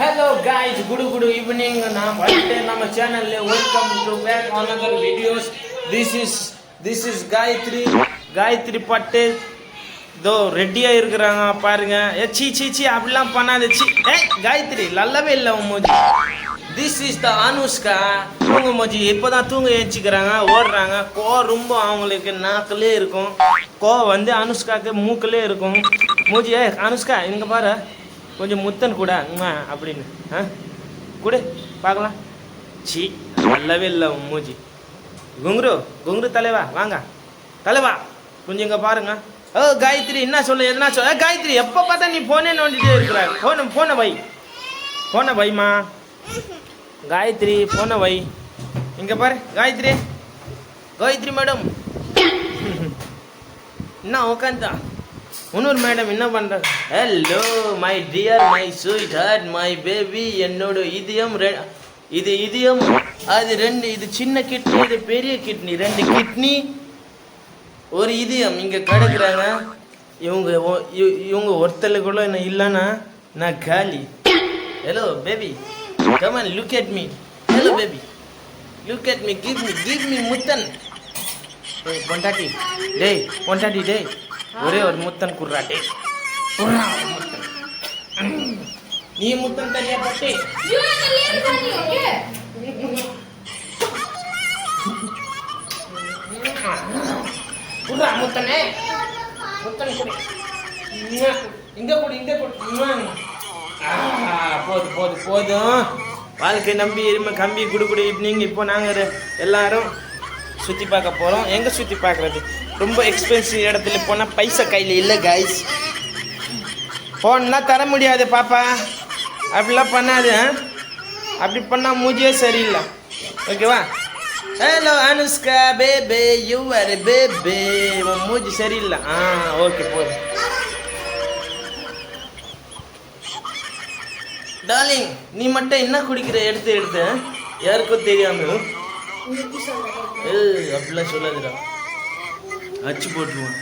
Hello guys, good evening. நான் வந்துட்டேன் நம்ம சேனல்ல. Welcome to back another videos. This is Gayatri பட்டு தோ ரெடியா இருக்கிறாங்க பாருங்க. சீ அப்படிலாம் பண்ணாத. காயத்ரி நல்லவே இல்லை உன் மூஞ்சி. This is the Anushka. தூங்க மூஞ்சி இப்போதான் தூங்க ஏஞ்சிக்கிறாங்க, ஓடுறாங்க. ரொம்ப அவங்களுக்கு நாக்கிலே இருக்கும். வந்து அனுஷ்காக்கு மூக்கிலே இருக்கும். மூஞ்சி அனுஷ்கா இங்க பாரு, கொஞ்சம் முத்தன் கூட அப்படின்னு கூட பார்க்கலாம். சீ நல்லவே இல்லை உன் மூஞ்சி. குங்குரு தலைவா வாங்க, தலைவா கொஞ்சம் இங்கே பாருங்க. காயத்ரி என்ன சொல்ல, எதுனா சொல்ல. காயத்ரி எப்போ பார்த்தா நீ போனே நோண்டிட்டே இருக்கிற. போன வைமா காயத்ரி, போன வை. இங்கே பாரு காயத்ரி மேடம் என்ன உக்காந்தா. இன்னொரு மேடம் என்ன பண்ணுறாங்க. Hello my dear, my sweetheart, my baby. என்னோட இதயம் இதயம் அது ரெண்டு. இது சின்ன கிட்னி, இது பெரிய கிட்னி. 2 கிட்னி ஒரு இதயம் இங்கே கிடக்குறாங்க. இவங்க ஒருத்தலுக்குள்ள என்ன இல்லைன்னா நான் காலி. Hello baby, come on look at me. Hello baby, look at me, give me முத்தன். பொண்டாட்டி டேய் ஒரே ஒரு முத்தன் குர்ராட்டே. நீ முத்தன் தனியா பட்டே. குர்ரா முத்தனே, முத்தன் குடி. இங்க குடி. போதும். வாழ்க்கை நம்பி இருமை கம்பி குடு. ஈவினிங் இப்போ நாங்கள் எல்லாரும் சுற்றி பார்க்க போகிறோம். எங்கே சுற்றி பார்க்குறது? ரொம்ப எக்ஸ்பென்சிவ் இடத்துல போனால் பைசா கையில் இல்லை காய்ஸ். ஃபோன்னா தர முடியாது பாப்பா, அப்படிலாம் பண்ணாது. அப்படி பண்ணால் மூஞ்சியே சரியில்லை, ஓகேவா? Hello Anushka baby, you are baby. உன் மூஞ்சி சரியில்லை. ஓகே போதும். டார்லிங் நீ மட்டும் என்ன குடிக்கிற? எடுத்து யாருக்கும் தெரியாம அப்படிலாம் சொல்லாதுடா, அச்சு போட்டுருவான்.